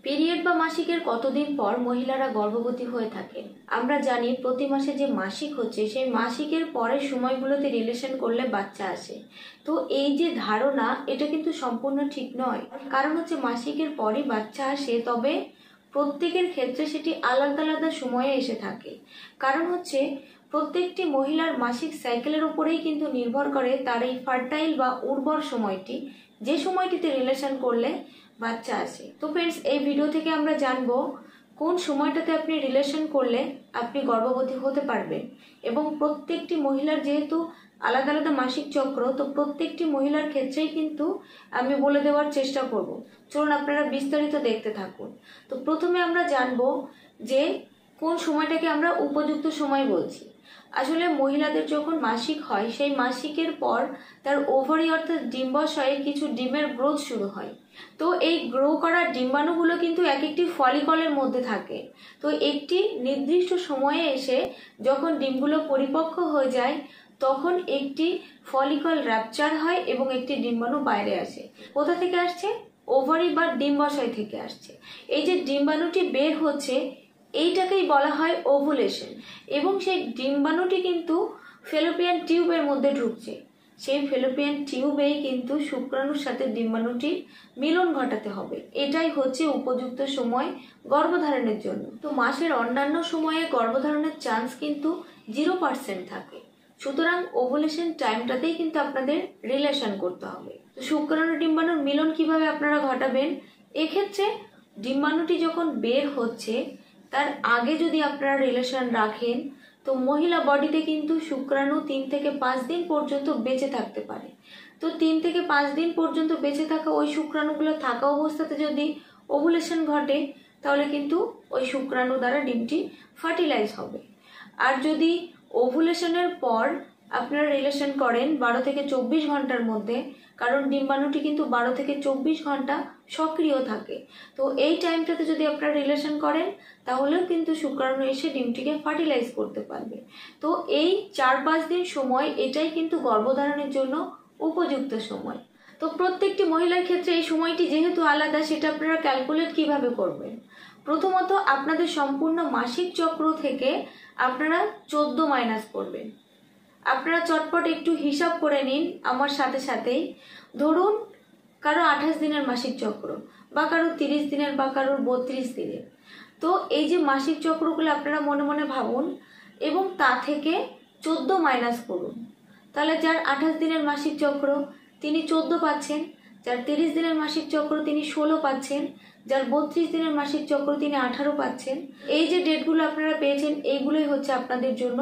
Period বা মাসিকের কতদিন পর মহিলারা গর্ভবতী হয়ে থাকেন? আমরা জানি প্রতি মাসে যে মাসিক হচ্ছে সেই মাসিকের পরের সময়গুলোতে রিলেশন করলে বাচ্চা আসে। তো এই যে ধারণা, এটা কিন্তু সম্পূর্ণ ঠিক নয়। কারণ হচ্ছে মাসিকের পরই বাচ্চা আসে, তবে প্রত্যেকের ক্ষেত্রে সেটি আলাদা আলাদা সময়ে এসে থাকে। কারণ হচ্ছে প্রত্যেকটি মহিলার মাসিক সাইকেলের উপরেই কিন্তু নির্ভর করে তার এই ফার্টাইল বা উর্বর সময়টি, যে সময়টিতে রিলেশন করলে বাচ্চা আসে। তো ফ্রেন্ডস, এই ভিডিও থেকে আমরা জানবো কোন সময়টাতে আপনি রিলেশন করলে আপনি গর্ভবতী হতে পারবেন। এবং প্রত্যেকটি মহিলার যেহেতু আলাদা আলাদা মাসিক চক্র, তো প্রত্যেকটি মহিলার ক্ষেত্রেই কিন্তু আমি বলে দেওয়ার চেষ্টা করব। চলুন আপনারা বিস্তারিত দেখতে থাকুন। তো প্রথমে আমরা জানবো যে কোন সময়টাকে আমরা উপযুক্ত সময় বলছি। আসলে মহিলাদের যখন মাসিক হয়, সেই মাসিকের পর তার ওভারি অর্থাৎ ডিম্বাশয়ে কিছু ডিমের গ্রোথ শুরু হয়। তো এই গ্রো করা ডিম্বাণুগুলো কিন্তু এক একটি ফলিকলের মধ্যে থাকে। তো একটি নির্দিষ্ট সময়ে এসে যখন ডিমগুলো পরিপক্ক হয়ে যায়, তখন একটি ফলিকল র্যাপচার হয় এবং একটি ডিম্বাণু বাইরে আসে। কোথা থেকে আসছে? ওভারি বা ডিম্বাশয় থেকে আসছে। এই যে ডিম্বাণুটি বের হচ্ছে, এইটাকেই বলা হয় ওভুলেশন। এবং সেই ডিম্বাণুটি কিন্তু ফেলোপিয়ান টিউবের মধ্যে ঢুকছে। সেই ফেলোপিয়ান টিউবেই কিন্তু শুক্রাণুর সাথে ডিম্বাণুটির মিলন ঘটাতে হবে। এটাই হচ্ছে উপযুক্ত সময় গর্ভধারণের জন্য। তো মাসের অন্যান্য সময়ে গর্ভধারণের চান্স কিন্তু 0% থাকে। সুতরাং ওভুলেশন টাইমটাতেই কিন্তু আপনাদের রিলেশন করতে হবে। তো শুক্রাণু ডিম্বাণুর মিলন কিভাবে আপনারা ঘটাবেন? এক্ষেত্রে ডিম্বাণুটি যখন বের হচ্ছে তার আগে যদি আপনারা রিলেশন রাখেন, তো মহিলা বডিতে কিন্তু শুক্রাণু 3 থেকে 5 দিন পর্যন্ত বেঁচে থাকতে পারে। তো 3 থেকে 5 দিন পর্যন্ত বেঁচে থাকা ওই শুক্রাণুগুলো থাকা অবস্থাতে যদি ওভুলেশন ঘটে, তাহলে কিন্তু ওই শুক্রাণু দ্বারা ডিমটি ফার্টিলাইজ হবে। আর যদি ওভুলেশনের পর আপনারা রিলেশন করেন 12 থেকে 24 ঘন্টার মধ্যে, কারণ ডিম্বাণুটি কিন্তু 12 থেকে 24 ঘন্টা সক্রিয় থাকে, তো এই টাইমটাতে যদি আপনারা রিলেশন করেন তাহলেও কিন্তু শুক্রাণু এসে ডিমটিকে ফার্টিলাইজ করতে পারবে। তো এই 4-5 দিন সময়, এটাই কিন্তু গর্ভধারণের জন্য উপযুক্ত সময়। তো প্রত্যেকটি মহিলার ক্ষেত্রে এই সময়টি যেহেতু আলাদা, সেটা আপনারা ক্যালকুলেট কিভাবে করবেন? প্রথমত আপনাদের সম্পূর্ণ মাসিক চক্র থেকে আপনারা 14 মাইনাস করবেন। আপনারা চটপট একটু হিসাব করে নিন আমার সাথে সাথেই। ধরুন কারো 28 দিনের মাসিক চক্র, বা কারো 30 দিনের, বা কারোর 32 দিনের। তো এই যে মাসিক চক্রগুলো আপনারা মনে মনে ভাবুন এবং তা থেকে 14 মাইনাস করুন। তাহলে যার 28 দিনের মাসিক চক্র তিনি 14 পাচ্ছেন, যার 30 দিনের মাসিক চক্র তিনি 16 পাচ্ছেন, যার 32 দিনের মাসিক চক্র তিনি 18 পাচ্ছেন। এই যে ডেটগুলো আপনারা পেয়েছেন, এইগুলোই হচ্ছে আপনাদের জন্য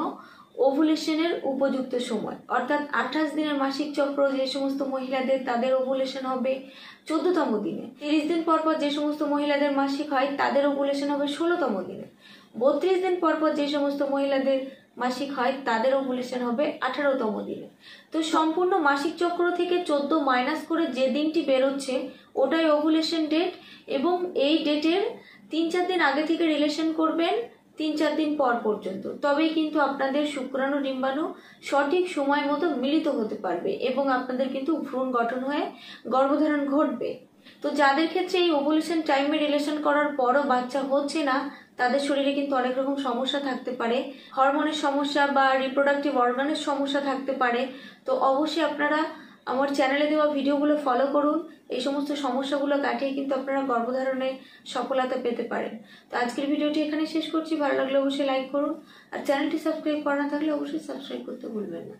ওভুলেশনের উপযুক্ত সময়। অর্থাৎ 28 দিনের মাসিক চক্র যে সমস্ত মহিলাদের, তাদের ওভুলেশন হবে 14তম দিনে। 30 দিন পর পর যে সমস্ত মহিলাদের মাসিক হয়, তাদের ওভুলেশন হবে 16তম দিনে। 32 দিন পর পর যে সমস্ত মহিলাদের মাসিক হয়, তাদের ওভুলেশন হবে 18তম দিনে। তো সম্পূর্ণ মাসিক চক্র থেকে 14 মাইনাস করে যে দিনটি বেরোচ্ছে, ওটাই ওভুলেশন ডেট। এবং এই ডেটের 3-4 দিন আগে থেকে রিলেশন করবেন 3-4 দিন পর পর্যন্ত, তবেই কিন্তু আপনাদের শুক্রাণু ডিম্বাণু সঠিক সময় মতো মিলিত হতে পারবে এবং আপনাদের কিন্তু ভ্রূণ গঠন হয়ে গর্ভধারণ ঘটবে। তো যাদের ক্ষেত্রে এই ওভুলেশন টাইমে রিলেশন করার পরও বাচ্চা হচ্ছে না, তাদের শরীরে কিন্তু অনেক রকম সমস্যা থাকতে পারে। হরমোনের সমস্যা বা রিপ্রোডাক্টিভ অর্গানের সমস্যা থাকতে পারে। তো অবশ্যই আপনারা আমার চ্যানেলে দেওয়া ভিডিওগুলো ফলো করুন। এই সমস্ত সমস্যাগুলো কাটিয়ে কিন্তু আপনারা গর্ভধারণে সফলতা পেতে পারেন। তো আজকের ভিডিওটি এখানে শেষ করছি। ভালো লাগলে অবশ্যই লাইক করুন, আর চ্যানেলটি সাবস্ক্রাইব করা না থাকলে অবশ্যই সাবস্ক্রাইব করতে ভুলবেন না।